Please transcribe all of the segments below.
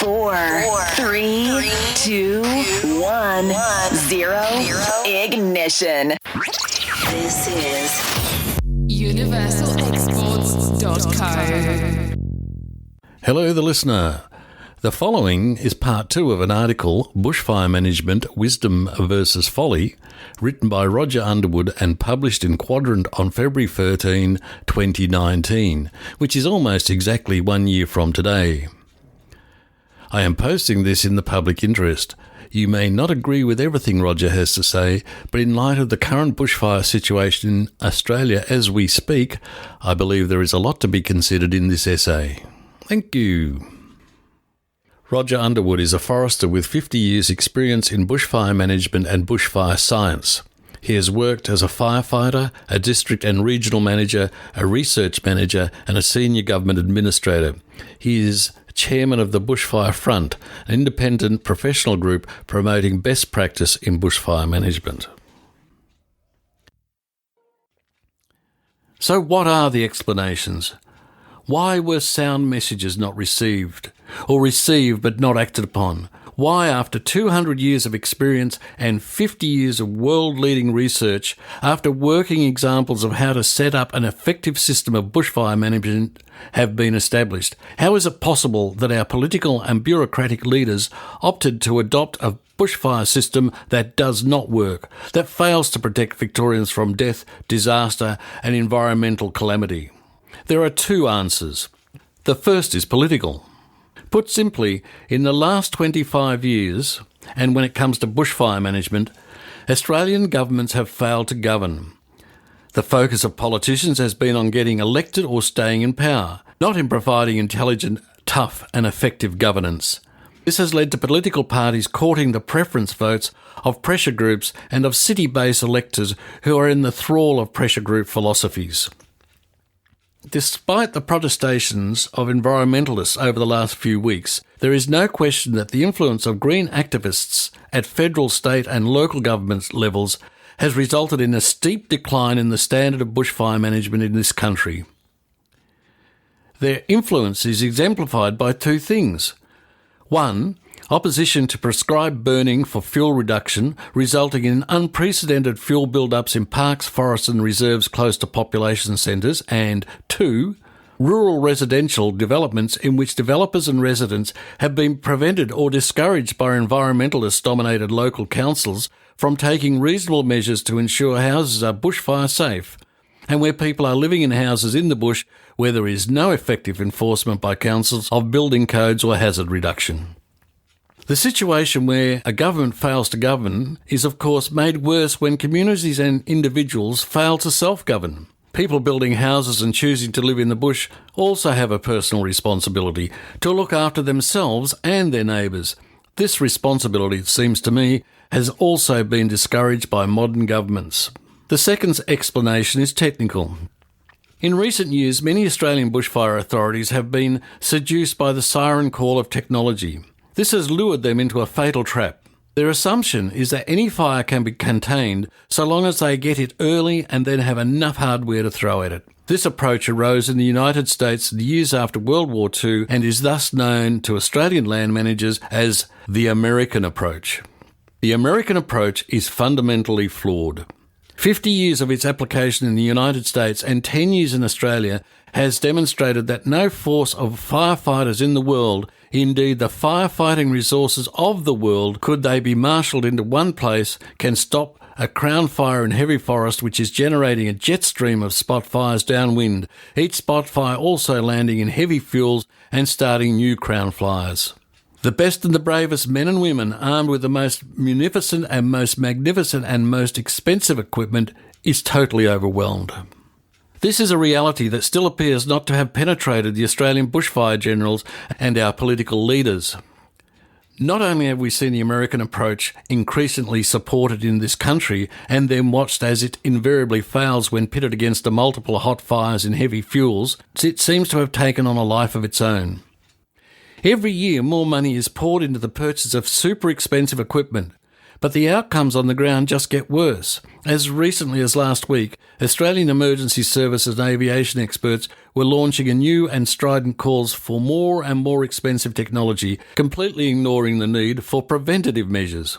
Four, three, two, one, zero. Ignition. This is UniversalExports.co. Hello, the listener. The following is part 2 of an article, Bushfire Management, Wisdom versus Folly, written by Roger Underwood and published in Quadrant on February 13, 2019, which is almost exactly 1 year from today. I am posting this in the public interest. You may not agree with everything Roger has to say, but in light of the current bushfire situation in Australia as we speak, I believe there is a lot to be considered in this essay. Thank you. Roger Underwood is a forester with 50 years' experience in bushfire management and bushfire science. He has worked as a firefighter, a district and regional manager, a research manager, and a senior government administrator. He is chairman of the Bushfire Front, an independent professional group promoting best practice in bushfire management. So what are the explanations? Why were sound messages not received, or received but not acted upon? Why, after 200 years of experience and 50 years of world-leading research, after working examples of how to set up an effective system of bushfire management have been established, how is it possible that our political and bureaucratic leaders opted to adopt a bushfire system that does not work, that fails to protect Victorians from death, disaster and environmental calamity? There are two answers. The first is political. Put simply, in the last 25 years, and when it comes to bushfire management, Australian governments have failed to govern. The focus of politicians has been on getting elected or staying in power, not in providing intelligent, tough and effective governance. This has led to political parties courting the preference votes of pressure groups and of city-based electors who are in the thrall of pressure group philosophies. Despite the protestations of environmentalists over the last few weeks, there is no question that the influence of green activists at federal, state and local government levels has resulted in a steep decline in the standard of bushfire management in this country. Their influence is exemplified by two things. One, opposition to prescribed burning for fuel reduction, resulting in unprecedented fuel build-ups in parks, forests and reserves close to population centres, and two, rural residential developments in which developers and residents have been prevented or discouraged by environmentalist-dominated local councils from taking reasonable measures to ensure houses are bushfire safe, and where people are living in houses in the bush where there is no effective enforcement by councils of building codes or hazard reduction. The situation where a government fails to govern is, of course, made worse when communities and individuals fail to self-govern. People building houses and choosing to live in the bush also have a personal responsibility to look after themselves and their neighbours. This responsibility, it seems to me, has also been discouraged by modern governments. The second explanation is technical. In recent years, many Australian bushfire authorities have been seduced by the siren call of technology. This has lured them into a fatal trap. Their assumption is that any fire can be contained so long as they get it early and then have enough hardware to throw at it. This approach arose in the United States in the years after World War II and is thus known to Australian land managers as the American approach. The American approach is fundamentally flawed. 50 years of its application in the United States and 10 years in Australia has demonstrated that no force of firefighters in the world, indeed the firefighting resources of the world, could they be marshalled into one place, can stop a crown fire in heavy forest which is generating a jet stream of spot fires downwind, each spot fire also landing in heavy fuels and starting new crown fires. The best and the bravest men and women, armed with the most munificent and most magnificent and most expensive equipment, is totally overwhelmed. This is a reality that still appears not to have penetrated the Australian bushfire generals and our political leaders. Not only have we seen the American approach increasingly supported in this country and then watched as it invariably fails when pitted against the multiple hot fires in heavy fuels, it seems to have taken on a life of its own. Every year more money is poured into the purchase of super expensive equipment, but the outcomes on the ground just get worse. As recently as last week, Australian emergency services and aviation experts were launching a new and strident calls for more and more expensive technology, completely ignoring the need for preventative measures.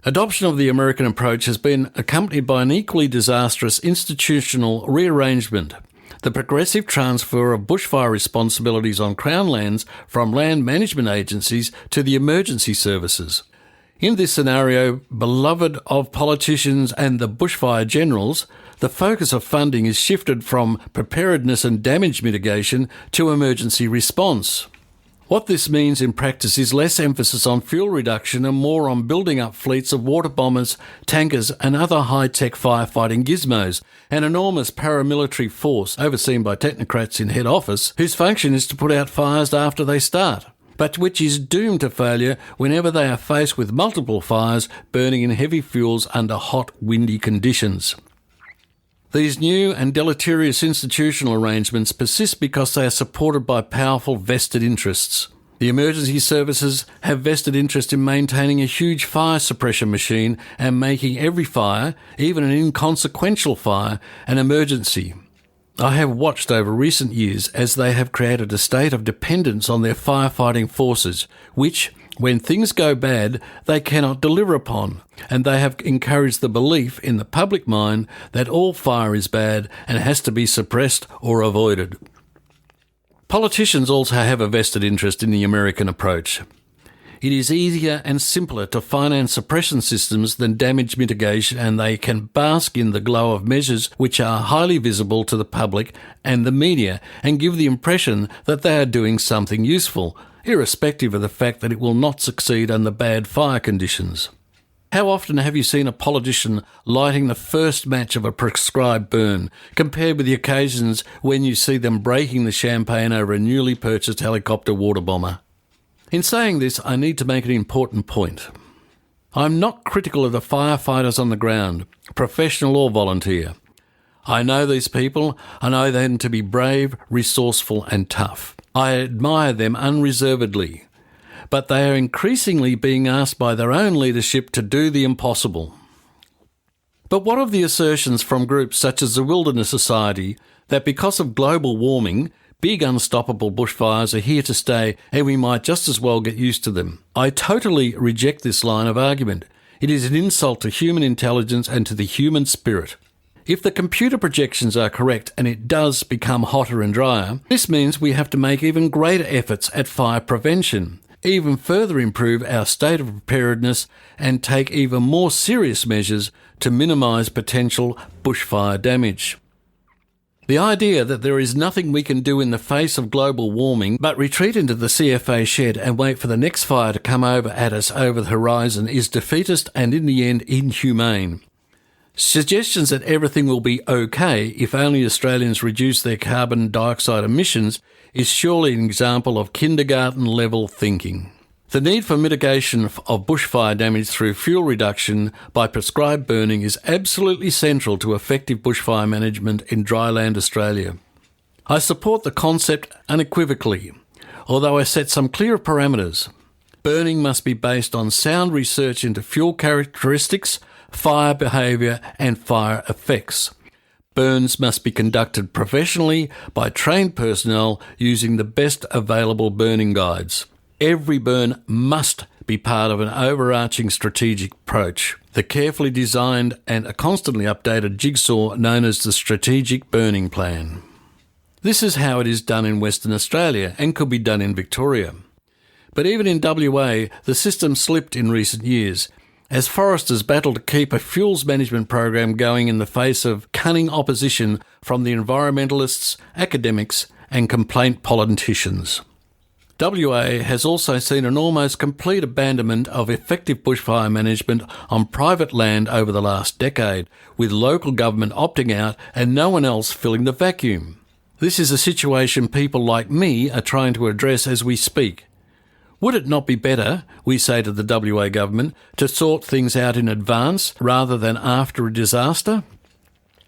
Adoption of the American approach has been accompanied by an equally disastrous institutional rearrangement, the progressive transfer of bushfire responsibilities on Crown lands from land management agencies to the emergency services. In this scenario, beloved of politicians and the bushfire generals, the focus of funding is shifted from preparedness and damage mitigation to emergency response. What this means in practice is less emphasis on fuel reduction and more on building up fleets of water bombers, tankers and other high-tech firefighting gizmos, an enormous paramilitary force overseen by technocrats in head office whose function is to put out fires after they start, but which is doomed to failure whenever they are faced with multiple fires burning in heavy fuels under hot, windy conditions. These new and deleterious institutional arrangements persist because they are supported by powerful vested interests. The emergency services have vested interest in maintaining a huge fire suppression machine and making every fire, even an inconsequential fire, an emergency. I have watched over recent years as they have created a state of dependence on their firefighting forces, which, when things go bad, they cannot deliver upon, and they have encouraged the belief in the public mind that all fire is bad and has to be suppressed or avoided. Politicians also have a vested interest in the American approach. It is easier and simpler to finance suppression systems than damage mitigation, and they can bask in the glow of measures which are highly visible to the public and the media and give the impression that they are doing something useful, irrespective of the fact that it will not succeed under bad fire conditions. How often have you seen a politician lighting the first match of a prescribed burn, compared with the occasions when you see them breaking the champagne over a newly purchased helicopter water bomber? In saying this, I need to make an important point. I'm not critical of the firefighters on the ground, professional or volunteer. I know these people. I know them to be brave, resourceful and tough. I admire them unreservedly, but they are increasingly being asked by their own leadership to do the impossible. But what of the assertions from groups such as the Wilderness Society that because of global warming, big unstoppable bushfires are here to stay and we might just as well get used to them? I totally reject this line of argument. It is an insult to human intelligence and to the human spirit. If the computer projections are correct and it does become hotter and drier, this means we have to make even greater efforts at fire prevention, even further improve our state of preparedness and take even more serious measures to minimise potential bushfire damage. The idea that there is nothing we can do in the face of global warming but retreat into the CFA shed and wait for the next fire to come over at us over the horizon is defeatist and in the end inhumane. Suggestions that everything will be okay if only Australians reduce their carbon dioxide emissions is surely an example of kindergarten-level thinking. The need for mitigation of bushfire damage through fuel reduction by prescribed burning is absolutely central to effective bushfire management in dryland Australia. I support the concept unequivocally, although I set some clear parameters. Burning must be based on sound research into fuel characteristics, fire behaviour and fire effects. Burns must be conducted professionally by trained personnel using the best available burning guides. Every burn must be part of an overarching strategic approach, the carefully designed and a constantly updated jigsaw known as the Strategic Burning Plan. This is how it is done in Western Australia and could be done in Victoria. But even in WA, the system slipped in recent years, as foresters battle to keep a fuels management program going in the face of cunning opposition from the environmentalists, academics and complaint politicians. WA has also seen an almost complete abandonment of effective bushfire management on private land over the last decade, with local government opting out and no one else filling the vacuum. This is a situation people like me are trying to address as we speak. Would it not be better, we say to the WA government, to sort things out in advance rather than after a disaster?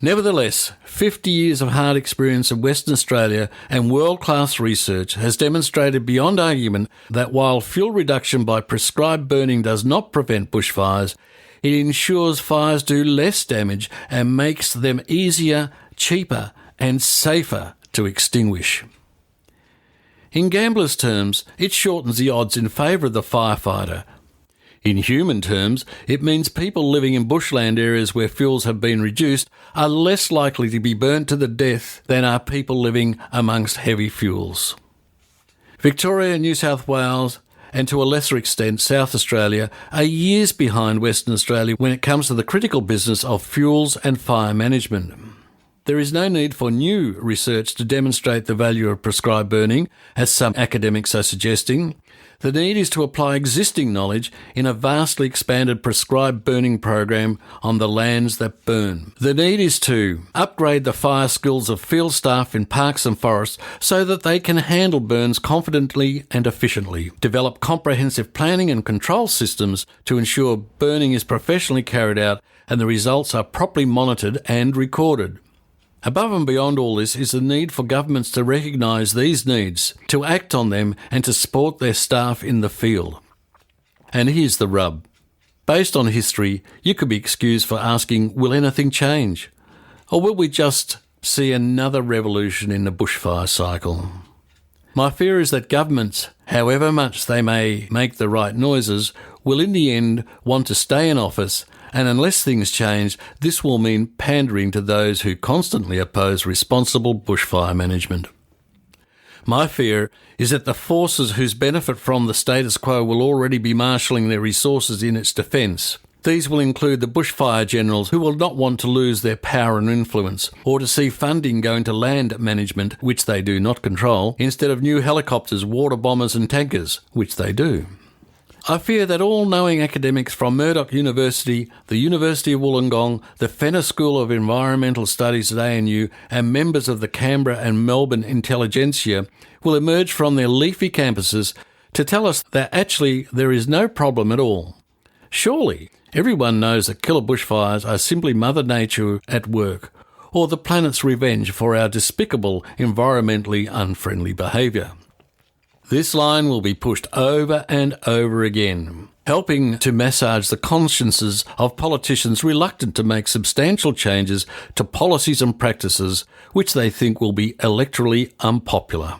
Nevertheless, 50 years of hard experience in Western Australia and world-class research has demonstrated beyond argument that while fuel reduction by prescribed burning does not prevent bushfires, it ensures fires do less damage and makes them easier, cheaper and safer to extinguish. In gamblers' terms, it shortens the odds in favour of the firefighter. In human terms, it means people living in bushland areas where fuels have been reduced are less likely to be burnt to the death than are people living amongst heavy fuels. Victoria, New South Wales, and to a lesser extent South Australia, are years behind Western Australia when it comes to the critical business of fuels and fire management. There is no need for new research to demonstrate the value of prescribed burning, as some academics are suggesting. The need is to apply existing knowledge in a vastly expanded prescribed burning program on the lands that burn. The need is to upgrade the fire skills of field staff in parks and forests so that they can handle burns confidently and efficiently. Develop comprehensive planning and control systems to ensure burning is professionally carried out and the results are properly monitored and recorded. Above and beyond all this is the need for governments to recognise these needs, to act on them and to support their staff in the field. And here's the rub. Based on history, you could be excused for asking, will anything change? Or will we just see another revolution in the bushfire cycle? My fear is that governments, however much they may make the right noises, will in the end want to stay in office, and unless things change, this will mean pandering to those who constantly oppose responsible bushfire management. My fear is that the forces whose benefit from the status quo will already be marshalling their resources in its defence. These will include the bushfire generals who will not want to lose their power and influence, or to see funding go into land management, which they do not control, instead of new helicopters, water bombers and tankers, which they do. I fear that all-knowing academics from Murdoch University, the University of Wollongong, the Fenner School of Environmental Studies at ANU, and members of the Canberra and Melbourne intelligentsia will emerge from their leafy campuses to tell us that actually there is no problem at all. Surely everyone knows that killer bushfires are simply Mother Nature at work, or the planet's revenge for our despicable, environmentally unfriendly behaviour. This line will be pushed over and over again, helping to massage the consciences of politicians reluctant to make substantial changes to policies and practices which they think will be electorally unpopular.